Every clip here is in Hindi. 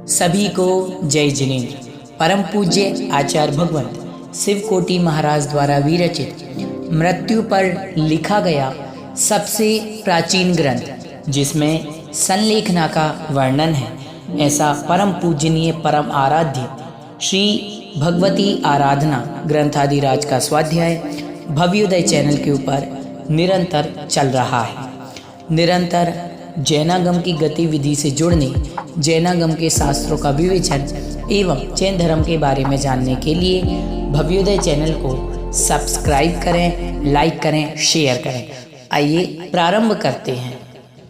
सभी को जय जिनेन्द्र। परम पूज्य आचार्य भगवंत शिवकोटि महाराज द्वारा विरचित मृत्यु पर लिखा गया सबसे प्राचीन ग्रंथ जिसमें संलेखना का वर्णन है, ऐसा परम पूजनीय परम आराध्य श्री भगवती आराधना ग्रंथादिराज का स्वाध्याय भव्योदय चैनल के ऊपर निरंतर चल रहा है। निरंतर जैनागम की गतिविधि से जुड़ने, जैनागम के शास्त्रों का विवेचन एवं जैन धर्म के बारे में जानने के लिए भव्योदय चैनल को सब्सक्राइब करें, लाइक करें, शेयर करें। आइए प्रारंभ करते हैं।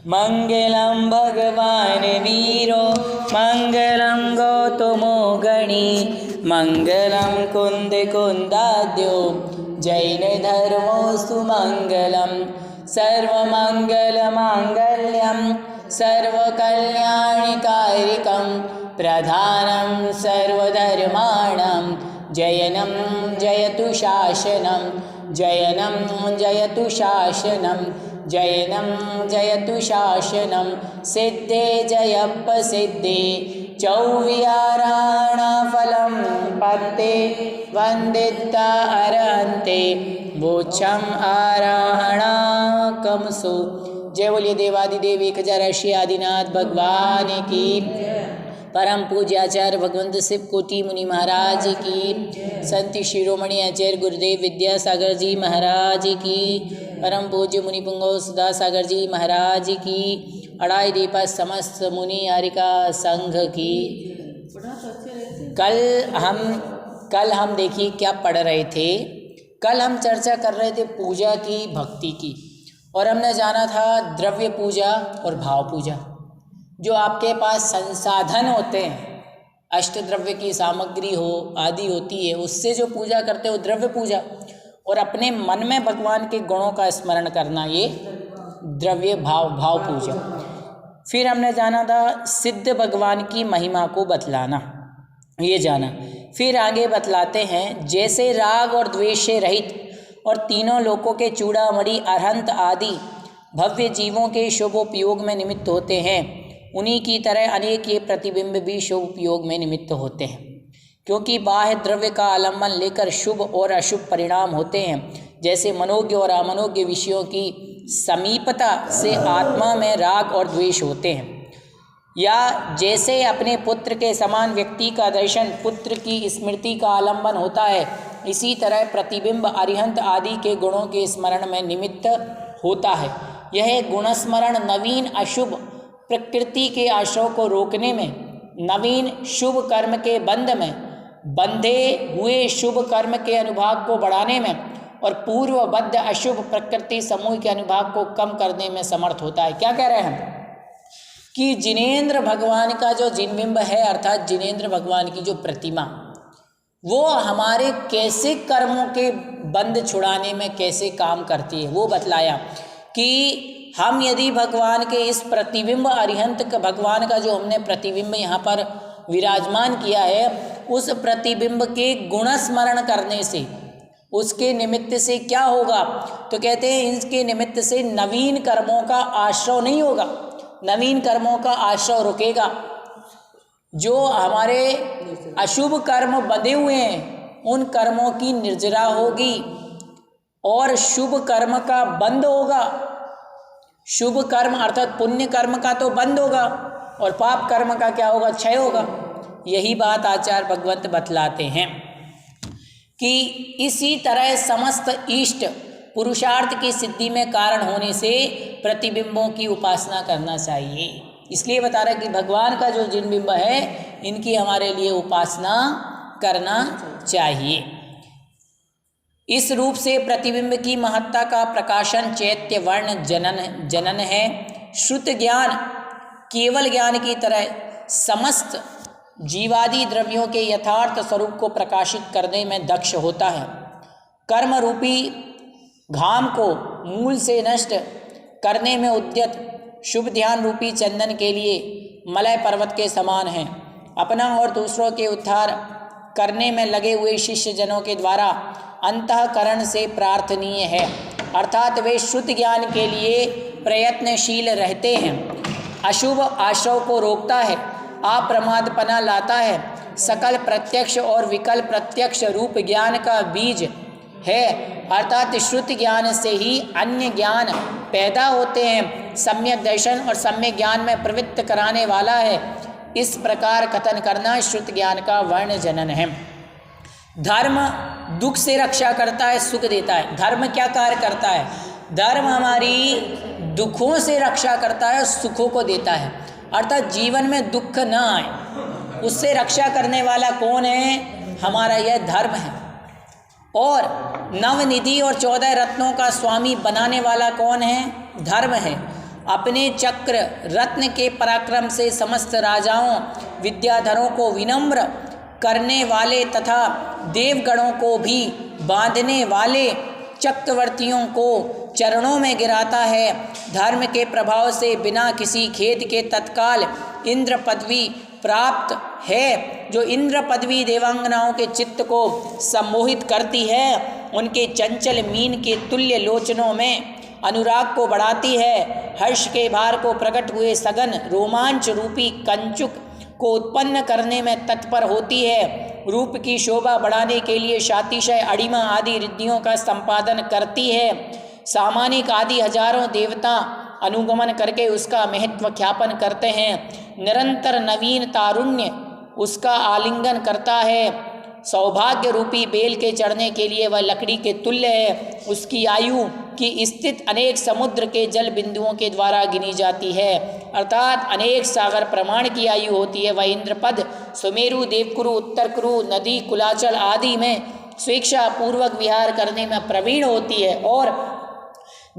मंगलम भगवान वीरो मंगलम गौतमो गणी मंगलम कुंद कुंदाद्यो जैन धर्मोस्तु मंगलम सर्वमंगल मांगल्यम सर्वकल्याणकारिकं प्रधानं सर्वधर्माणां जयनं जयतु शासनं जयनं जयतु शासनं जयनं जयतु शासनं सिद्धे जयप्रसिद्धे चौविहाराणाफलं पत्ते वन्दिता अरहन्ते मोक्षम आराहणाकमसो। जय बोलिए देवादिदेव 1080 आदिनाथ भगवान की। परम पूज्य आचार्य भगवंत शिवकोटि मुनि महाराज की। संत शिरोमणि आचार्य गुरुदेव विद्यासागर जी महाराज की। परम पूज्य मुनि पुंगव सुधा सागर जी महाराज की। अड़ाई दीपा समस्त मुनि हारिका संघ की। कल हम देखिए क्या पढ़ रहे थे। कल हम चर्चा कर रहे थे पूजा की, भक्ति की, और हमने जाना था द्रव्य पूजा और भाव पूजा। जो आपके पास संसाधन होते हैं, अष्ट द्रव्य की सामग्री हो आदि होती है, उससे जो पूजा करते हो द्रव्य पूजा, और अपने मन में भगवान के गुणों का स्मरण करना ये द्रव्य भाव पूजा। फिर हमने जाना था सिद्ध भगवान की महिमा को बतलाना, ये जाना। फिर आगे बतलाते हैं जैसे राग और द्वेष से रहित और तीनों लोकों के चूड़ामणि अरहंत आदि भव्य जीवों के शुभ उपयोग में निमित्त होते हैं, उन्हीं की तरह अनेक ये प्रतिबिंब भी शुभ उपयोग में निमित्त होते हैं। क्योंकि बाह्य द्रव्य का आलम्बन लेकर शुभ और अशुभ परिणाम होते हैं। जैसे मनोज्ञ और अमनोज्ञ विषयों की समीपता से आत्मा में राग और द्वेष होते हैं, या जैसे अपने पुत्र के समान व्यक्ति का दर्शन पुत्र की स्मृति का आलम्बन होता है, इसी तरह प्रतिबिंब अरिहंत आदि के गुणों के स्मरण में निमित्त होता है। यह गुणस्मरण नवीन अशुभ प्रकृति के आश्रय को रोकने में, नवीन शुभ कर्म के बंध में, बंधे हुए शुभ कर्म के अनुभाग को बढ़ाने में, और पूर्वबद्ध अशुभ प्रकृति समूह के अनुभाग को कम करने में समर्थ होता है। क्या कह रहे हैं हम कि जिनेंद्र भगवान का जो जिनबिंब है, अर्थात जिनेंद्र भगवान की जो प्रतिमा, वो हमारे कैसे कर्मों के बंध छुड़ाने में कैसे काम करती है, वो बतलाया कि हम यदि भगवान के इस प्रतिबिंब अरिहंत भगवान का जो हमने प्रतिबिंब यहाँ पर विराजमान किया है, उस प्रतिबिंब के गुण स्मरण करने से, उसके निमित्त से क्या होगा, तो कहते हैं इसके निमित्त से नवीन कर्मों का आश्रय नहीं होगा, नवीन कर्मों का आश्रय रुकेगा। जो हमारे अशुभ कर्म बंधे हुए हैं, उन कर्मों की निर्जरा होगी और शुभ कर्म का बंद होगा। शुभ कर्म अर्थात पुण्य कर्म का तो बंद होगा, और पाप कर्म का क्या होगा, क्षय होगा। यही बात आचार्य भगवंत बतलाते हैं कि इसी तरह समस्त इष्ट पुरुषार्थ की सिद्धि में कारण होने से प्रतिबिंबों की उपासना करना चाहिए। इसलिए बता रहा है कि भगवान का जो जिनबिंब है, इनकी हमारे लिए उपासना करना चाहिए। इस रूप से प्रतिबिंब की महत्ता का प्रकाशन चैत्य वर्ण जनन है। श्रुत ज्ञान केवल ज्ञान की तरह समस्त जीवादि द्रव्यों के यथार्थ स्वरूप को प्रकाशित करने में दक्ष होता है। कर्म रूपी घाम को मूल से नष्ट करने में उद्यत शुभ ध्यान रूपी चंदन के लिए मलय पर्वत के समान है। अपना और दूसरों के उद्धार करने में लगे हुए शिष्य जनों के द्वारा अंतःकरण से प्रार्थनीय है, अर्थात वे शुद्ध ज्ञान के लिए प्रयत्नशील रहते हैं। अशुभ आशयों को रोकता है अप्रमादपना लाता है। सकल प्रत्यक्ष और विकल्प प्रत्यक्ष रूप ज्ञान का बीज है, अर्थात श्रुति ज्ञान से ही अन्य ज्ञान पैदा होते हैं। सम्यक दर्शन और सम्यक ज्ञान में प्रवृत्त कराने वाला है। इस प्रकार कथन करना श्रुति ज्ञान का वर्ण जनन है। धर्म दुख से रक्षा करता है, सुख देता है। धर्म क्या कार्य करता है? धर्म हमारी दुखों से रक्षा करता है, सुखों को देता है, अर्थात जीवन में दुख न आए उससे रक्षा करने वाला कौन है? हमारा यह धर्म है। और नवनिधि और 14 रत्नों का स्वामी बनाने वाला कौन है? धर्म है। अपने चक्र रत्न के पराक्रम से समस्त राजाओं विद्याधरों को विनम्र करने वाले तथा देवगणों को भी बांधने वाले चक्रवर्तियों को चरणों में गिराता है। धर्म के प्रभाव से बिना किसी खेद के तत्काल इंद्र पदवी प्राप्त है। जो इंद्र पदवी देवांगनाओं के चित्त को सम्मोहित करती है, उनके चंचल मीन के तुल्य लोचनों में अनुराग को बढ़ाती है। हर्ष के भार को प्रकट हुए सघन रोमांच रूपी कंचुक को उत्पन्न करने में तत्पर होती है। रूप की शोभा बढ़ाने के लिए शातिशय अड़िमा आदि रिद्धियों का संपादन करती है। सामानिक आदि हजारों देवता अनुगमन करके उसका महत्व ख्यापन करते हैं। निरंतर नवीन तारुण्य उसका आलिंगन करता है। सौभाग्य रूपी बेल के चढ़ने के लिए वह लकड़ी के तुल्य है। उसकी आयु की स्थित अनेक समुद्र के जल बिंदुओं के द्वारा गिनी जाती है, अर्थात अनेक सागर प्रमाण की आयु होती है। वह इंद्रपद सुमेरु, देवकुरु, उत्तर कुरु, नदी, कुलाचल आदि में स्वेच्छा पूर्वक विहार करने में प्रवीण होती है और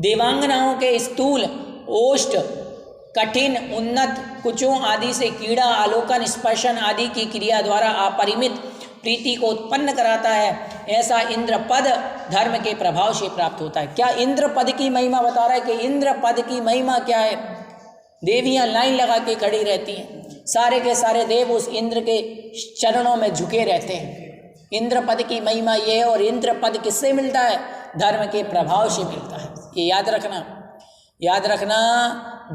देवांगनाओं के स्थूल, ओष्ठ, कठिन, उन्नत कुचों आदि से कीड़ा, आलोकन, स्पर्शन आदि की क्रिया द्वारा अपरिमित प्रीति को उत्पन्न कराता है। ऐसा इंद्र पद धर्म के प्रभाव से प्राप्त होता है। क्या इंद्र पद की महिमा बता रहा है कि इंद्र पद की महिमा क्या है? देवियां लाइन लगा के खड़ी रहती हैं, सारे के सारे देव उस इंद्र के चरणों में झुके रहते हैं। इंद्र पद की महिमा ये है। और इंद्र पद किससे मिलता है? धर्म के प्रभाव से मिलता है। ये याद रखना, याद रखना,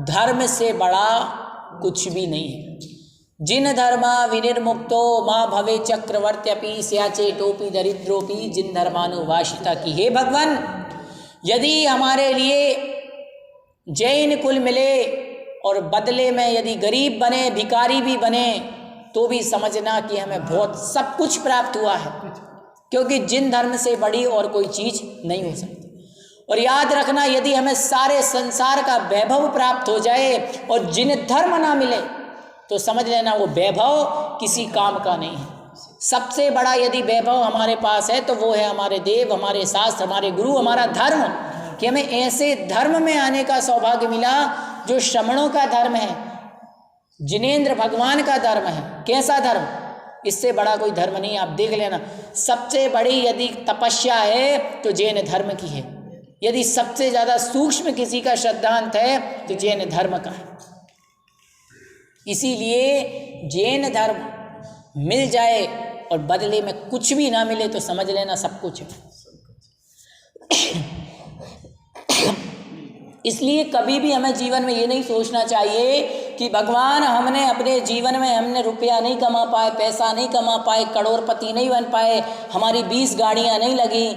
धर्म से बड़ा कुछ भी नहीं है। जिन धर्मा विनिर्मुक्तो माँ भवे चक्रवर्त्यपि स्याचे टोपी दरिद्रोपी जिन धर्मानुभाषिता की। हे भगवान, यदि हमारे लिए जैन कुल मिले और बदले में यदि गरीब बने, भिखारी भी बने, तो भी समझना कि हमें बहुत सब कुछ प्राप्त हुआ है, क्योंकि जिन धर्म से बड़ी और कोई चीज़ नहीं हो सकती। और याद रखना, यदि हमें सारे संसार का वैभव प्राप्त हो जाए और जिन धर्म ना मिले, तो समझ लेना वो वैभव किसी काम का नहीं है। सबसे बड़ा यदि वैभव हमारे पास है तो वो है हमारे देव, हमारे शास्त्र, हमारे गुरु, हमारा धर्म, कि हमें ऐसे धर्म में आने का सौभाग्य मिला जो श्रमणों का धर्म है, जिनेंद्र भगवान का धर्म है। कैसा धर्म? इससे बड़ा कोई धर्म नहीं। आप देख लेना, सबसे बड़ी यदि तपस्या है तो जैन धर्म की है। यदि सबसे ज़्यादा सूक्ष्म किसी का श्रद्धांत है तो जैन धर्म का है। इसीलिए जैन धर्म मिल जाए और बदले में कुछ भी ना मिले तो समझ लेना सब कुछ है। इसलिए कभी भी हमें जीवन में ये नहीं सोचना चाहिए कि भगवान हमने अपने जीवन में हमने रुपया नहीं कमा पाए, पैसा नहीं कमा पाए, करोड़पति नहीं बन पाए, हमारी 20 गाड़ियाँ नहीं लगी।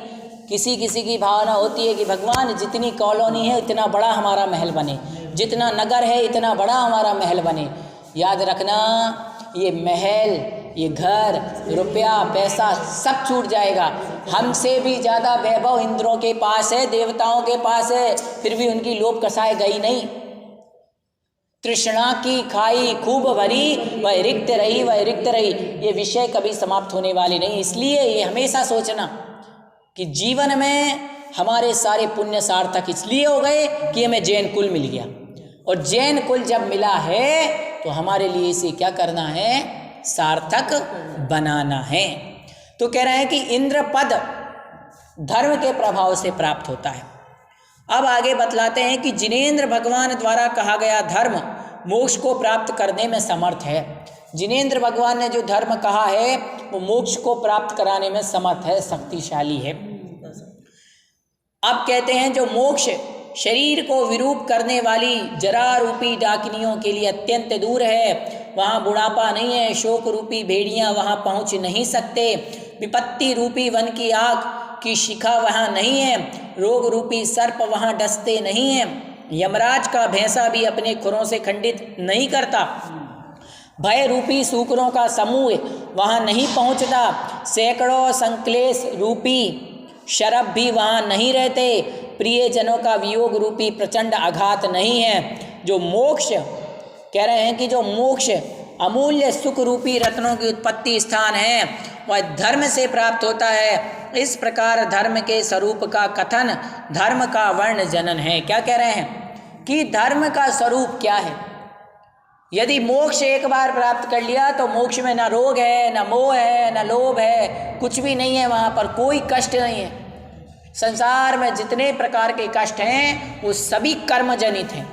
किसी किसी की भावना होती है कि भगवान जितनी कॉलोनी है इतना बड़ा हमारा महल बने, जितना नगर है इतना बड़ा हमारा महल बने। याद रखना, ये महल, ये घर, रुपया, पैसा सब छूट जाएगा। हमसे भी ज़्यादा वैभव इंद्रों के पास है, देवताओं के पास है, फिर भी उनकी लोभ कसाए गई नहीं। तृष्णा की खाई खूब भरी, वह रिक्त रही, वह रिक्त रही। ये विषय कभी समाप्त होने वाले नहीं। इसलिए ये हमेशा सोचना कि जीवन में हमारे सारे पुण्य सार्थक इसलिए हो गए कि हमें जैन कुल मिल गया, और जैन कुल जब मिला है तो हमारे लिए इसे क्या करना है? सार्थक बनाना है। तो कह रहे हैं कि इंद्र पद धर्म के प्रभाव से प्राप्त होता है। अब आगे बतलाते हैं कि जिनेंद्र भगवान द्वारा कहा गया धर्म मोक्ष को प्राप्त करने में समर्थ है। जिनेंद्र भगवान ने जो धर्म कहा है वो मोक्ष को प्राप्त कराने में समर्थ है, शक्तिशाली है। अब कहते हैं जो मोक्ष शरीर को विरूप करने वाली जरा रूपी डाकिनियों के लिए अत्यंत दूर है, वहाँ बुढ़ापा नहीं है, शोक रूपी भेड़ियाँ वहाँ पहुँच नहीं सकते, विपत्ति रूपी वन की आग की शिखा वहाँ नहीं है, रोग रूपी सर्प वहाँ डसते नहीं हैं, यमराज का भैंसा भी अपने खुरों से खंडित नहीं करता, भय रूपी सूकरों का समूह वहाँ नहीं पहुँचता, सैकड़ों संक्लेश रूपी शरब भी वहाँ नहीं रहते, प्रियजनों का वियोग रूपी प्रचंड आघात नहीं है। जो मोक्ष कह रहे हैं कि जो मोक्ष अमूल्य सुख रूपी रत्नों की उत्पत्ति स्थान है वह धर्म से प्राप्त होता है। इस प्रकार धर्म के स्वरूप का कथन धर्म का वर्ण जनन है। क्या कह रहे हैं कि धर्म का स्वरूप क्या है। यदि मोक्ष एक बार प्राप्त कर लिया तो मोक्ष में न रोग है, न मोह है, न लोभ है, कुछ भी नहीं है, वहाँ पर कोई कष्ट नहीं है। संसार में जितने प्रकार के कष्ट हैं वो सभी कर्म जनित हैं,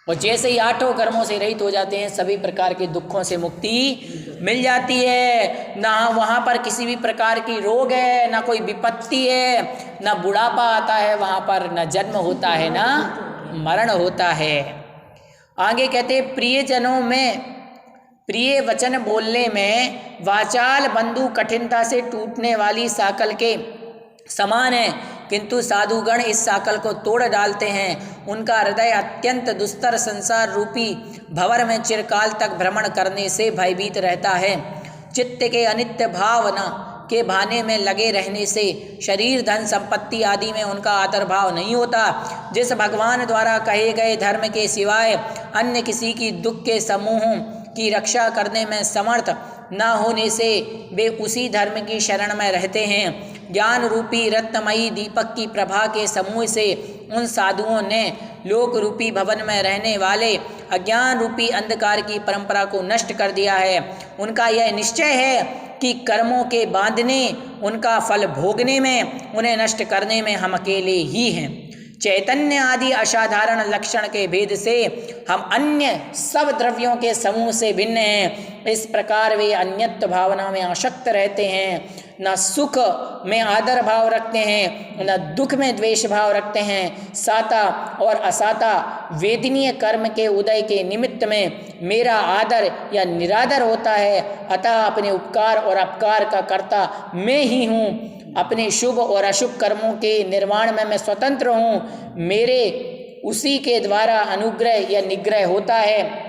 और जैसे ही आठों कर्मों से रहित हो जाते हैं सभी प्रकार के दुखों से मुक्ति मिल जाती है। ना वहाँ पर किसी भी प्रकार की रोग है, ना कोई विपत्ति है, ना बुढ़ापा आता है वहाँ पर, ना जन्म होता है, ना मरण होता है। आगे कहते प्रियजनों में प्रिय वचन बोलने में वाचाल बंधु कठिनता से टूटने वाली साकल के समान है, किंतु साधुगण इस साकल को तोड़ डालते हैं। उनका हृदय अत्यंत दुस्तर संसार रूपी भंवर में चिरकाल तक भ्रमण करने से भयभीत रहता है। चित्त के अनित्य भावना के भाने में लगे रहने से शरीर धन संपत्ति आदि में उनका आदर भाव नहीं होता। जिस भगवान द्वारा कहे गए धर्म के सिवाय अन्य किसी की दुख के समूहों की रक्षा करने में समर्थ न होने से वे उसी धर्म की शरण में रहते हैं। ज्ञान रूपी रत्नमयी दीपक की प्रभा के समूह से उन साधुओं ने लोक रूपी भवन में रहने वाले अज्ञान रूपी अंधकार की परंपरा को नष्ट कर दिया है। उनका यह निश्चय है कि कर्मों के बांधने, उनका फल भोगने में, उन्हें नष्ट करने में हम अकेले ही हैं। चैतन्य आदि असाधारण लक्षण के भेद से हम अन्य सब द्रव्यों के समूह से भिन्न हैं। इस प्रकार वे अन्यत्व भावना में आसक्त रहते हैं, न सुख में आदर भाव रखते हैं, न दुख में द्वेष भाव रखते हैं। साता और असाता वेदनीय कर्म के उदय के निमित्त में मेरा आदर या निरादर होता है। अतः अपने उपकार और अपकार का कर्ता मैं ही हूँ। अपने शुभ और अशुभ कर्मों के निर्माण में मैं स्वतंत्र हूँ। मेरे उसी के द्वारा अनुग्रह या निग्रह होता है।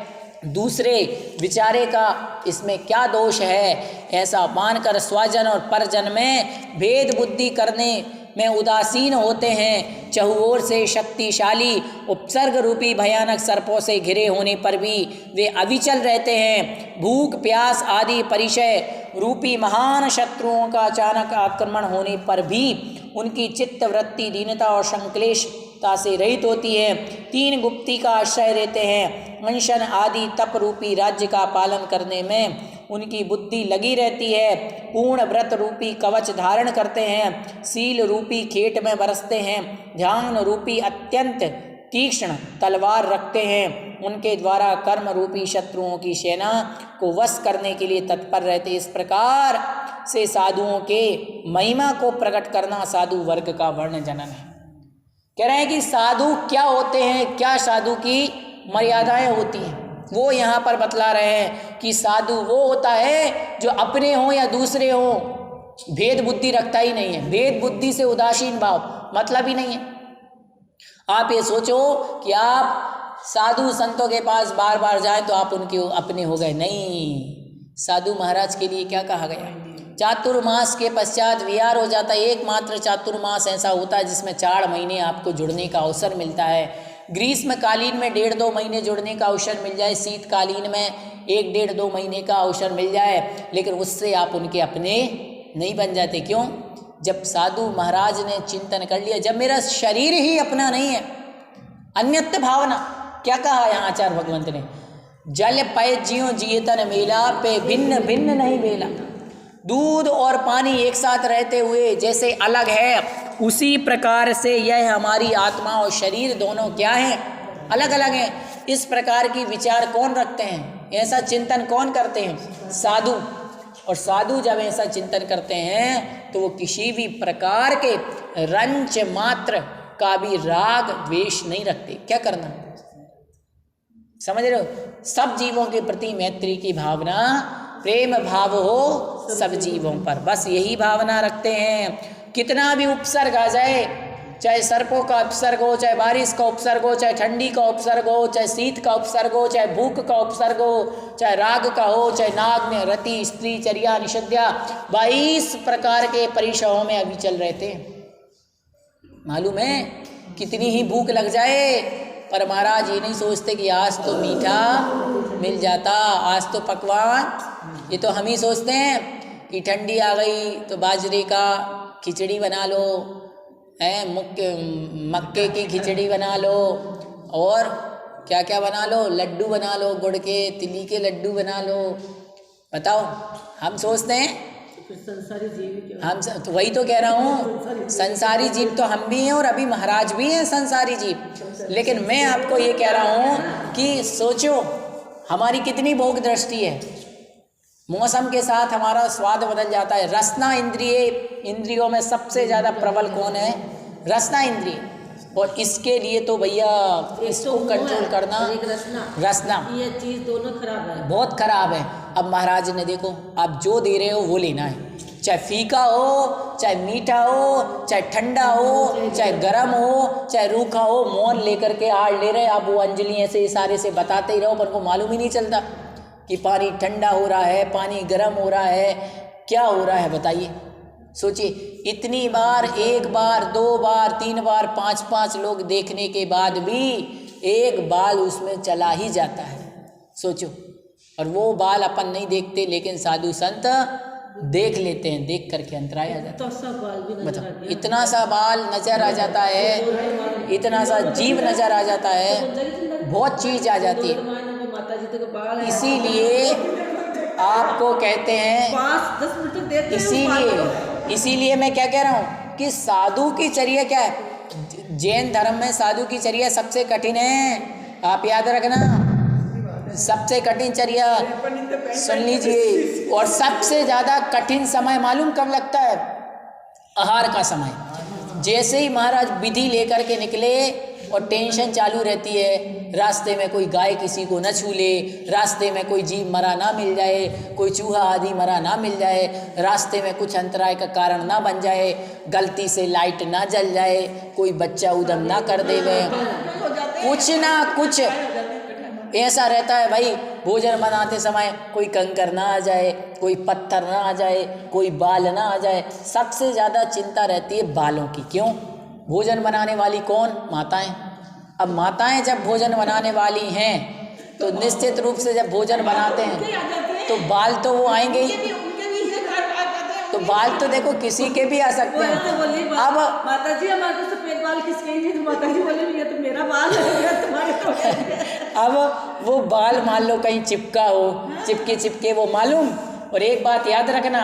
दूसरे विचारे का इसमें क्या दोष है, ऐसा मानकर स्वजन और परजन में भेद बुद्धि करने में उदासीन होते हैं। चहुओर से शक्तिशाली उपसर्ग रूपी भयानक सर्पों से घिरे होने पर भी वे अविचल रहते हैं। भूख प्यास आदि परिचय रूपी महान शत्रुओं का अचानक आक्रमण होने पर भी उनकी चित्त वृत्ति दीनता और संक्लेशता से रहित होती है। तीन गुप्ती का आश्रय लेते हैं। अनशन आदि तप रूपी राज्य का पालन करने में उनकी बुद्धि लगी रहती है। पूर्ण व्रत रूपी कवच धारण करते हैं। शील रूपी खेट में बरसते हैं। ध्यान रूपी अत्यंत तीक्ष्ण तलवार रखते हैं। उनके द्वारा कर्म रूपी शत्रुओं की सेना को वश करने के लिए तत्पर रहते। इस प्रकार से साधुओं के महिमा को प्रकट करना साधु वर्ग का वर्ण जनन है। कह रहे हैं कि साधु क्या होते हैं, क्या साधु की मर्यादाएं होती हैं, वो यहाँ पर बतला रहे हैं कि साधु वो होता है जो अपने हों या दूसरे हों भेद बुद्धि रखता ही नहीं है। भेद बुद्धि से उदासीन भाव मतलब ही नहीं है। आप ये सोचो कि आप साधु संतों के पास बार बार जाएं तो आप उनके अपने हो गए, नहीं। साधु महाराज के लिए क्या कहा गया, चातुर्मास के पश्चात विहार हो जाता है। एकमात्र चातुर्मास ऐसा होता है जिसमें 4 महीने आपको जुड़ने का अवसर मिलता है। ग्रीष्मकालीन में 1.5-2 महीने जुड़ने का अवसर मिल जाए, शीतकालीन में 1-1.5-2 महीने का अवसर मिल जाए, लेकिन उससे आप उनके अपने नहीं बन जाते। क्यों? जब साधु महाराज ने चिंतन कर लिया, जब मेरा शरीर ही अपना नहीं है, अन्यत्व भावना। क्या कहा यहाँ आचार्य भगवंत ने, जल पय जियो जियतन मेला पे भिन्न भिन्न नहीं बेला। दूध और पानी एक साथ रहते हुए जैसे अलग है, उसी प्रकार से यह हमारी आत्मा और शरीर दोनों क्या हैं, अलग अलग हैं। इस प्रकार की विचार कौन रखते हैं, ऐसा चिंतन कौन करते हैं, साधु। और साधु जब ऐसा चिंतन करते हैं तो वो किसी भी प्रकार के रंच मात्र का भी राग द्वेष नहीं रखते। क्या करना, समझ रहे हो? सब जीवों के प्रति मैत्री की भावना, प्रेम भाव हो सब जीवों पर, बस यही भावना रखते हैं। कितना भी उपसर्ग आ जाए, चाहे सर्पों का उपसर्ग हो, चाहे बारिश का उपसर्ग हो, चाहे ठंडी का उपसर्ग हो, चाहे शीत का उपसर्ग हो, चाहे भूख का उपसर्ग हो, चाहे राग का हो, चाहे नाग में रति, स्त्री, चर्या, निषद्या, 22 प्रकार के परिशयों में अभी चल रहे थे। मालूम है कितनी ही भूख लग जाए, पर महाराज ये नहीं सोचते कि आज तो मीठा मिल जाता, आज तो पकवान। ये तो हम ही सोचते हैं कि ठंडी आ गई तो बाजरे का खिचड़ी बना लो, मक्के की खिचड़ी बना लो, और क्या क्या बना लो, लड्डू बना लो, गुड़ के तिली के लड्डू बना लो। बताओ, हम सोचते हैं संसारी जीव, हम तो वही तो कह रहा हूँ, संसारी जीव तो हम भी हैं और अभी महाराज भी हैं संसारी जीव। लेकिन मैं आपको ये कह रहा हूँ कि सोचो हमारी कितनी भोग दृष्टि है, मौसम के साथ हमारा स्वाद बदल जाता है। रसना इंद्रियों में सबसे ज़्यादा प्रबल कौन है? रसना इंद्रिय। और इसके लिए तो भैया इसको कंट्रोल करना, रसना ये चीज़ दोनों खराब है, बहुत खराब है। अब महाराज ने देखो, आप जो दे रहे हो वो लेना है, चाहे फीका हो, चाहे मीठा हो, चाहे ठंडा हो, चाहे गर्म हो, चाहे रूखा हो, मौन लेकर के आड़ ले रहे। आप वो अंजलि ऐसे इशारे से बताते ही रहो, पर को मालूम ही नहीं चलता कि पानी ठंडा हो रहा है, पानी गर्म हो रहा है, क्या हो रहा है बताइए। सोचिए, इतनी बार, 1 बार, 2 बार, 3 बार, 5 लोग देखने के बाद भी एक बाल उसमें चला ही जाता है, सोचो। और वो बाल अपन नहीं देखते, लेकिन साधु संत देख लेते हैं, देख करके अंतराय आ जाता है। मतलब इतना सा बाल नजर आ जाता है, इतना सा जीव नजर आ जाता है, बहुत चीज आ जाती है। इसीलिए आपको कहते हैं, इसीलिए मैं क्या कह रहा हूँ कि साधु की चर्या क्या है। जैन धर्म में साधु की चर्या सबसे कठिन है, आप याद रखना, सबसे कठिन चर्या सुन लीजिए। और सबसे ज़्यादा कठिन समय मालूम कब लगता है? आहार का समय। जैसे ही महाराज विधि लेकर के निकले और टेंशन चालू रहती है, रास्ते में कोई गाय किसी को न छू ले, रास्ते में कोई जीव मरा ना मिल जाए, कोई चूहा आदि मरा ना मिल जाए, रास्ते में कुछ अंतराय का कारण ना बन जाए, गलती से लाइट ना जल जाए, कोई बच्चा उदम ना कर देवे, कुछ ना कुछ ऐसा रहता है भाई। भोजन बनाते समय कोई कंकर ना आ जाए, कोई पत्थर ना आ जाए, कोई बाल ना आ जाए। सबसे ज़्यादा चिंता रहती है बालों की। क्यों? भोजन बनाने वाली कौन? माताएं। अब माताएं जब भोजन बनाने वाली हैं तो निश्चित रूप से जब भोजन बनाते हैं तो बाल तो वो आएंगे ही, तो बाल तो देखो किसी के भी आ सकते हैं। अब माता जी हमारे तो सफेद बाल किसके ही नहीं, माता जी बोले ये तो मेरा बाल है, तुम्हारे तो अब वो बाल मान लो कहीं चिपका हो, चिपके वो मालूम। और एक बात याद रखना,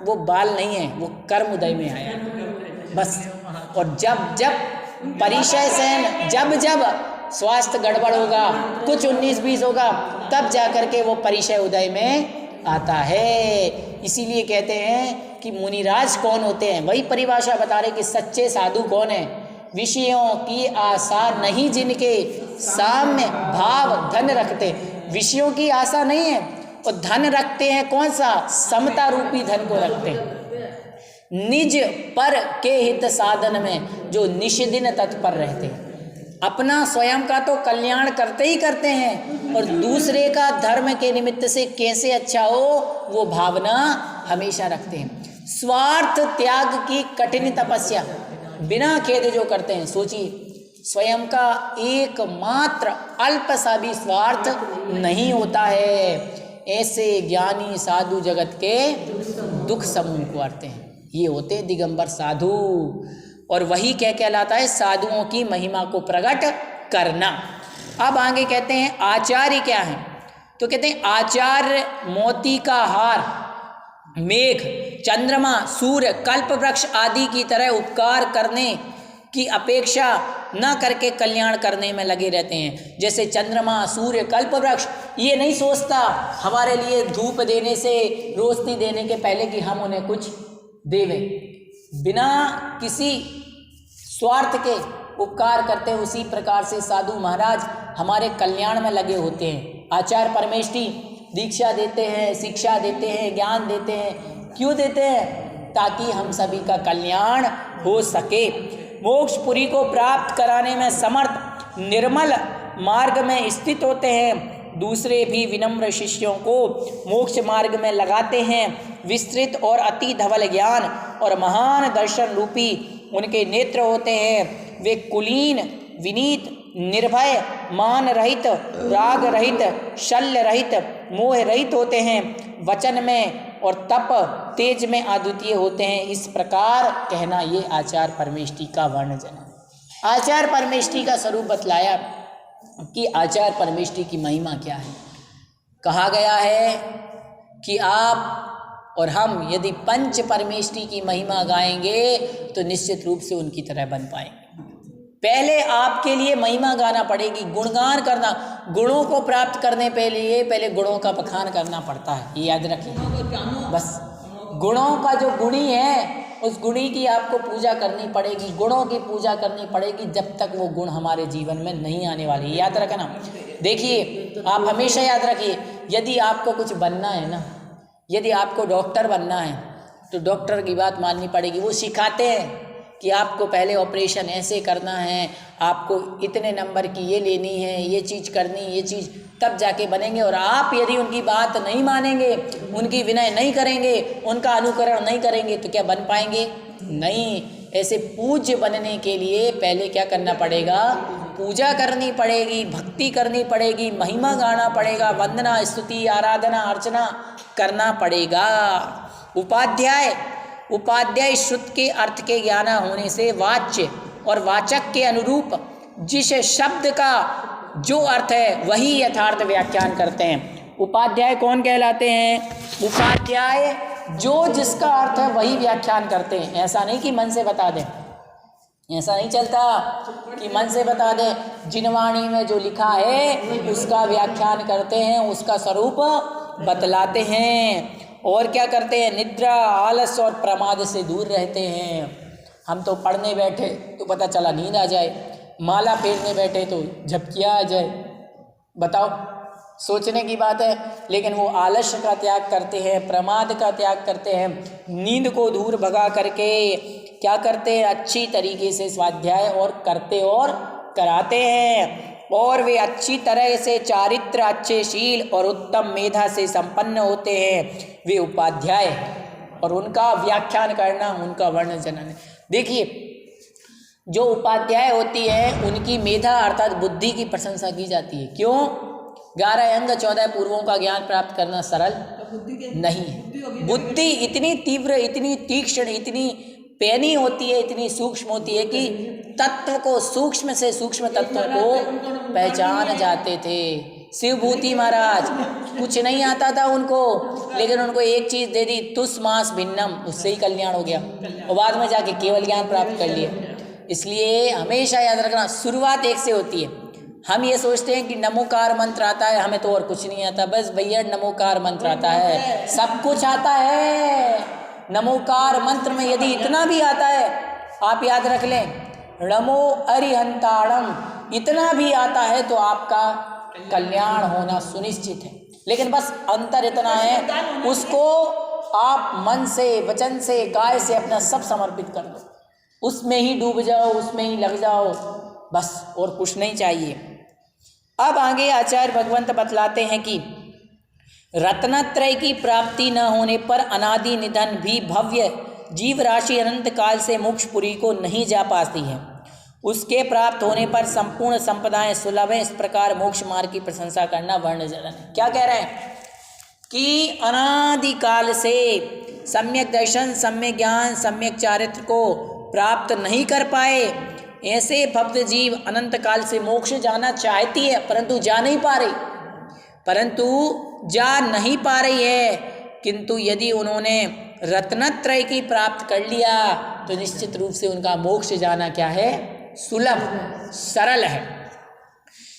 वो बाल नहीं है, वो कर्म उदय में आया बस। और जब परिचय सेन, जब स्वास्थ्य गड़बड़ होगा, कुछ 19-20 होगा, तब जाकर के वो परिचय उदय में आता है। इसीलिए कहते हैं कि मुनिराज कौन होते हैं, वही परिभाषा बता रहे कि सच्चे साधु कौन है। विषयों की आशा नहीं जिनके, साम्य भाव धन रखते। विषयों की आशा नहीं है, और धन रखते हैं कौन सा? समता रूपी धन को रखते हैं। निज पर के हित साधन में जो निष्दिन तत्पर रहते हैं, अपना स्वयं का तो कल्याण करते ही करते हैं, और दूसरे का धर्म के निमित्त से कैसे अच्छा हो वो भावना हमेशा रखते हैं। स्वार्थ त्याग की कठिन तपस्या बिना खेद जो करते हैं। सोचिए, स्वयं का एकमात्र अल्प सा भी स्वार्थ नहीं होता है, ऐसे ज्ञानी साधु जगत के दुख समूह को आते हैं। ये होते दिगंबर साधु। और वही क्या कहलाता है? साधुओं की महिमा को प्रकट करना। अब आगे कहते हैं आचार्य क्या है, तो कहते हैं आचार्य मोती का हार, मेघ, चंद्रमा, सूर्य, कल्प वृक्ष आदि की तरह उपकार करने की अपेक्षा न करके कल्याण करने में लगे रहते हैं। जैसे चंद्रमा, सूर्य, कल्प वृक्ष ये नहीं सोचता हमारे लिए धूप देने से, रोशनी देने के पहले कि हम उन्हें कुछ देवे, बिना किसी स्वार्थ के उपकार करते हैं, उसी प्रकार से साधु महाराज हमारे कल्याण में लगे होते हैं। आचार्य परमेष्ठी दीक्षा देते हैं, शिक्षा देते हैं, ज्ञान देते हैं। क्यों देते हैं? ताकि हम सभी का कल्याण हो सके। मोक्षपुरी को प्राप्त कराने में समर्थ निर्मल मार्ग में स्थित होते हैं। दूसरे भी विनम्र शिष्यों को मोक्ष मार्ग में लगाते हैं। विस्तृत और अति धवल ज्ञान और महान दर्शन रूपी उनके नेत्र होते हैं। वे कुलीन, विनीत, निर्भय, मान रहित, राग रहित, शल्य रहित, मोह रहित होते हैं। वचन में और तप तेज में अद्वितीय होते हैं। इस प्रकार कहना ये आचार्य परमेष्ठी का वर्णन है। आचार्य परमेष्ठी का स्वरूप बतलाया कि आचार्य परमेष्ठी की महिमा क्या है। कहा गया है कि आप और हम यदि पंच परमेष्ठी की महिमा गाएंगे तो निश्चित रूप से उनकी तरह बन पाएंगे। पहले आपके लिए महिमा गाना पड़ेगी, गुणगान करना। गुणों को प्राप्त करने के लिए पहले गुणों का बखान करना पड़ता है, ये याद रखिए। बस गुणों का जो गुणी है उस गुणी की आपको पूजा करनी पड़ेगी, गुणों की पूजा करनी पड़ेगी जब तक वो गुण हमारे जीवन में नहीं आने वाले। याद रखना। देखिए आप हमेशा याद रखिए, यदि आपको कुछ बनना है ना, यदि आपको डॉक्टर बनना है तो डॉक्टर की बात माननी पड़ेगी। वो सिखाते हैं कि आपको पहले ऑपरेशन ऐसे करना है, आपको इतने नंबर की ये लेनी है, ये चीज़ करनी, ये चीज़, तब जाके बनेंगे। और आप यदि उनकी बात नहीं मानेंगे, उनकी विनय नहीं करेंगे, उनका अनुकरण नहीं करेंगे तो क्या बन पाएंगे? नहीं। ऐसे पूज्य बनने के लिए पहले क्या करना पड़ेगा? पूजा करनी पड़ेगी, भक्ति करनी पड़ेगी, महिमा गाना पड़ेगा, वंदना, स्तुति, आराधना, अर्चना करना पड़ेगा। उपाध्याय श्रुत के अर्थ के ज्ञान होने से वाच्य और वाचक के अनुरूप जिस शब्द का जो अर्थ है वही यथार्थ व्याख्यान करते हैं। उपाध्याय कौन कहलाते हैं? उपाध्याय जो जिसका अर्थ है वही व्याख्यान करते हैं। ऐसा नहीं कि मन से बता दें, ऐसा नहीं चलता कि मन से बता दें। जिनवाणी में जो लिखा है उसका व्याख्यान करते हैं, उसका स्वरूप बतलाते हैं। और क्या करते हैं? निद्रा, आलस और प्रमाद से दूर रहते हैं। हम तो पढ़ने बैठे तो पता चला नींद आ जाए, माला फेरने बैठे तो झपकिया आ जाए। बताओ, सोचने की बात है। लेकिन वो आलस्य का त्याग करते हैं, प्रमाद का त्याग करते हैं, नींद को दूर भगा करके क्या करते हैं? अच्छी तरीके से स्वाध्याय और करते और कराते हैं। और वे अच्छी तरह से चारित्र, अच्छे शील और उत्तम मेधा से संपन्न होते हैं। वे उपाध्याय और उनका व्याख्यान करना, उनका वर्णन जनन। देखिए, जो उपाध्याय होती है उनकी मेधा अर्थात बुद्धि की प्रशंसा की जाती है। क्यों? 11 अंग 14 पूर्वों का ज्ञान प्राप्त करना सरल नहीं है। बुद्धि इतनी तीव्र, इतनी तीक्ष्ण, इतनी पैनी होती है, इतनी सूक्ष्म होती है कि तत्व को, सूक्ष्म से सूक्ष्म तत्वों को पहचान जाते थे। शिवभूति महाराज कुछ नहीं आता था उनको, लेकिन उनको एक चीज़ दे दी, तुस मास भिन्नम, उससे ही कल्याण हो गया और बाद में जाके केवल ज्ञान प्राप्त कर लिया। इसलिए हमेशा याद रखना, शुरुआत एक से होती है। हम ये सोचते हैं कि नमोकार मंत्र आता है, हमें तो और कुछ नहीं आता। बस भैया नमोकार मंत्र आता है, सब कुछ आता है। नमोकार मंत्र में यदि इतना भी आता है, आप याद रख लें, नमो अरिहंताणम, इतना भी आता है तो आपका कल्याण होना सुनिश्चित है। लेकिन बस अंतर इतना है, उसको आप मन से, वचन से, काय से अपना सब समर्पित कर दो, उसमें ही डूब जाओ, उसमें ही लग जाओ, बस और कुछ नहीं चाहिए। अब आगे आचार्य भगवंत बतलाते हैं कि रत्नत्रय की प्राप्ति न होने पर अनादि निधन भी भव्य जीव राशि अनंत काल से मोक्षपुरी को नहीं जा पाती है। उसके प्राप्त होने पर संपूर्ण संपदाएं सुलभ हैं। इस प्रकार मोक्ष मार्ग की प्रशंसा करना वर्णजन है। क्या कह रहे हैं कि अनादि काल से सम्यक दर्शन, सम्यक ज्ञान, सम्यक चारित्र को प्राप्त नहीं कर पाए ऐसे भक्त जीव अनंत काल से मोक्ष जाना चाहती है, परंतु जा नहीं पा रही है। किंतु यदि उन्होंने रत्नत्रय की प्राप्त कर लिया तो निश्चित रूप से उनका मोक्ष जाना क्या है? सुलभ, सरल है।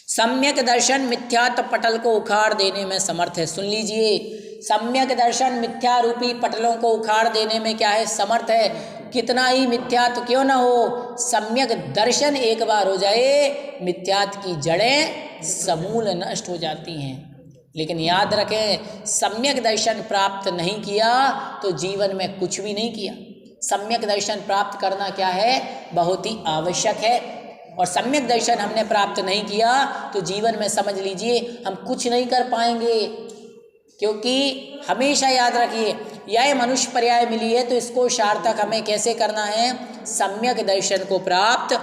सम्यक दर्शन मिथ्यात्व पटल को उखाड़ देने में समर्थ है। सुन लीजिए, सम्यक दर्शन मिथ्या रूपी पटलों को उखाड़ देने में क्या है? समर्थ है। कितना ही मिथ्यात्व क्यों ना हो, सम्यक दर्शन एक बार हो जाए, मिथ्यात्व की जड़ें समूल नष्ट हो जाती हैं। लेकिन याद रखें, सम्यक दर्शन प्राप्त नहीं किया तो जीवन में कुछ भी नहीं किया। सम्यक दर्शन प्राप्त करना क्या है, बहुत ही आवश्यक है। और सम्यक दर्शन हमने प्राप्त नहीं किया तो जीवन में समझ लीजिए हम कुछ नहीं कर पाएंगे। क्योंकि हमेशा याद रखिए, यह मनुष्य पर्याय मिली है तो इसको सार्थक हमें कैसे करना है, सम्यक दर्शन को प्राप्त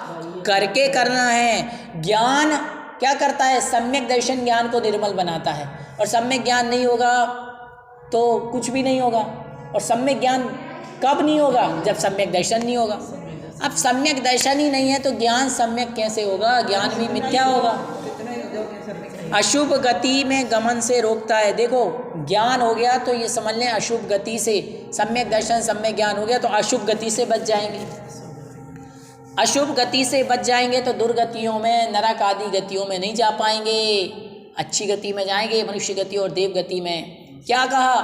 करके करना है। ज्ञान क्या करता है, सम्यक दर्शन ज्ञान को निर्मल बनाता है, और सम्यक ज्ञान नहीं होगा तो कुछ भी नहीं होगा। और सम्यक ज्ञान कब नहीं होगा, जब सम्यक दर्शन नहीं होगा। अब सम्यक दर्शन ही नहीं है तो ज्ञान सम्यक कैसे होगा, ज्ञान भी मिथ्या होगा। अशुभ गति में गमन से रोकता है। देखो, ज्ञान हो गया तो ये समझ लें अशुभ गति से, सम्यक दर्शन सम्यक ज्ञान हो गया तो अशुभ गति से बच जाएंगे। अशुभ गति से बच जाएंगे तो दुर्गतियों में, नरक आदि गतियों में नहीं जा पाएंगे, अच्छी गति में जाएंगे, मनुष्य गति और देव गति में। क्या कहा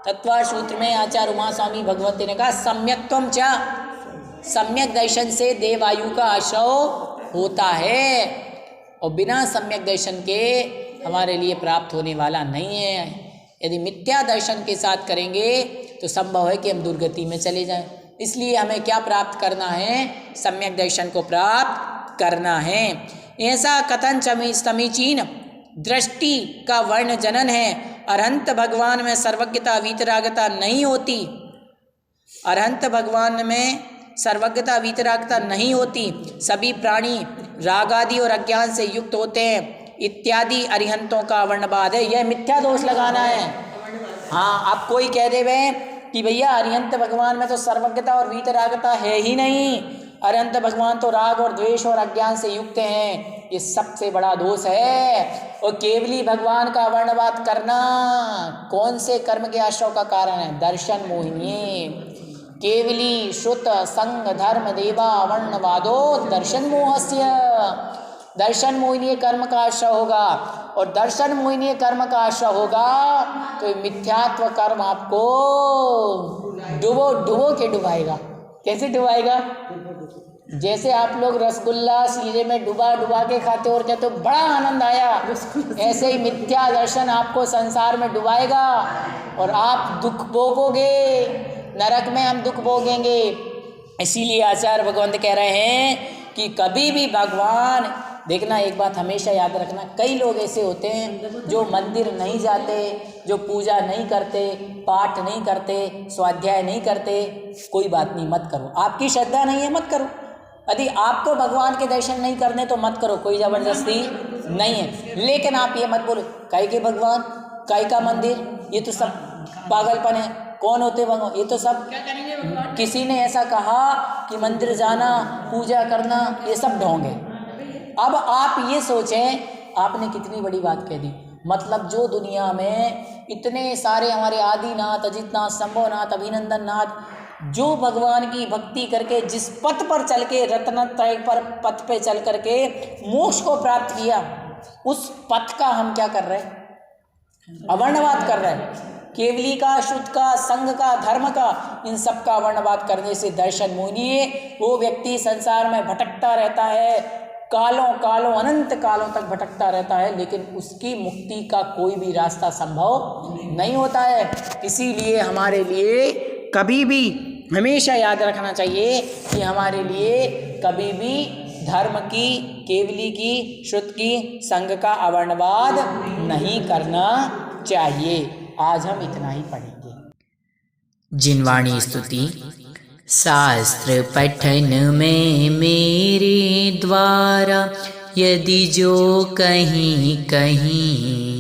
तत्वार सूत्र में आचार्य उमा स्वामी भगवती ने कहा, सम्यक्त्वम च, सम्यक दर्शन से देवायु का आश्रय होता है, और बिना सम्यक दर्शन के हमारे लिए प्राप्त होने वाला नहीं है। यदि मिथ्या दर्शन के साथ करेंगे तो संभव है कि हम दुर्गति में चले जाएं। इसलिए हमें क्या प्राप्त करना है, सम्यक दर्शन को प्राप्त करना है। ऐसा कथन समीचीन दृष्टि का वर्ण जनन है। अरहंत भगवान में सर्वज्ञता वीतरागता नहीं होती, अरहंत भगवान में सर्वज्ञता वीतरागता नहीं होती, सभी प्राणी राग आदि और अज्ञान से युक्त होते हैं इत्यादि अरिहंतों का वर्णवाद है। यह मिथ्या दोष लगाना है। हाँ, आप कोई कह दे वे कि भैया अरिहंत भगवान में तो सर्वज्ञता और वीतरागता है ही नहीं, अरिहंत भगवान तो राग और द्वेष और अज्ञान से युक्त हैं, ये सबसे बड़ा दोष है। और केवली भगवान का वर्णवाद करना कौन से कर्म के आश्रय का कारण है, दर्शन मोहिनी। केवली श्रुत संग धर्म देवा वर्णवादो दर्शन मोहस्य, दर्शन मोहिनी कर्म का आश्रय होगा, और दर्शन मोहिनी कर्म का आश्रय होगा तो मिथ्यात्व कर्म आपको डुबो डुबो के डुबाएगा। कैसे डुबाएगा, जैसे आप लोग रसगुल्ला सीरे में डुबा डुबा के खाते और कहते हो बड़ा आनंद आया, ऐसे ही मिथ्या दर्शन आपको संसार में डुबाएगा और आप दुख भोगोगे, नरक में हम दुख भोगेंगे। इसीलिए आचार्य भगवंत कह रहे हैं कि कभी भी भगवान, देखना एक बात हमेशा याद रखना, कई लोग ऐसे होते हैं जो मंदिर नहीं जाते, जो पूजा नहीं करते, पाठ नहीं करते, स्वाध्याय नहीं करते, कोई बात नहीं, मत करो। आपकी श्रद्धा नहीं है, मत करो। यदि आपको भगवान के दर्शन नहीं करने तो मत करो, कोई ज़बरदस्ती नहीं है। लेकिन आप ये मत बोलो काहे के भगवान, काहे का मंदिर, ये तो सब पागलपन है। कौन होते भगवान, ये तो सब, किसी ने ऐसा कहा कि मंदिर जाना, पूजा करना, ये सब ढोंग है। अब आप ये सोचें, आपने कितनी बड़ी बात कह दी। मतलब जो दुनिया में इतने सारे हमारे आदिनाथ, अजितनाथ, शंभोनाथ, अभिनंदन नाथ, जो भगवान की भक्ति करके जिस पथ पर चल के, रत्नत्रय पर पथ पे चल करके मोक्ष को प्राप्त किया, उस पथ का हम क्या कर रहे हैं, अवर्णवाद कर रहे हैं। केवली का, शुद्ध का, संघ का, धर्म का, इन सब का वर्णवाद करने से दर्शन मोहिनी, वो व्यक्ति संसार में भटकता रहता है, कालों कालों अनंत कालों तक भटकता रहता है, लेकिन उसकी मुक्ति का कोई भी रास्ता संभव नहीं होता है। इसीलिए हमारे लिए कभी भी हमेशा याद रखना चाहिए कि हमारे लिए कभी भी धर्म की, केवली की, श्रुत की, संघ का अवर्णवाद नहीं करना चाहिए। आज हम इतना ही पढ़ेंगे। जिनवाणी स्तुति। शास्त्र पठन में मेरे द्वारा यदि जो कहीं कहीं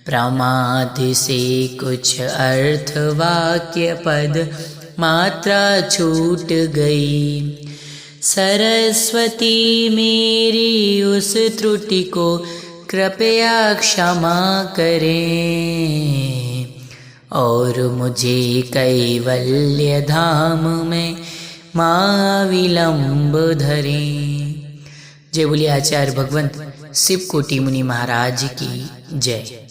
प्रमाद से कुछ अर्थ वाक्य पद मात्रा छूट गई, सरस्वती मेरी उस त्रुटि को कृपया क्षमा करें और मुझे कैवल्य धाम में मां विलंब धरें। जय बोलिए आचार्य भगवंत शिव कोटि मुनि महाराज की जय।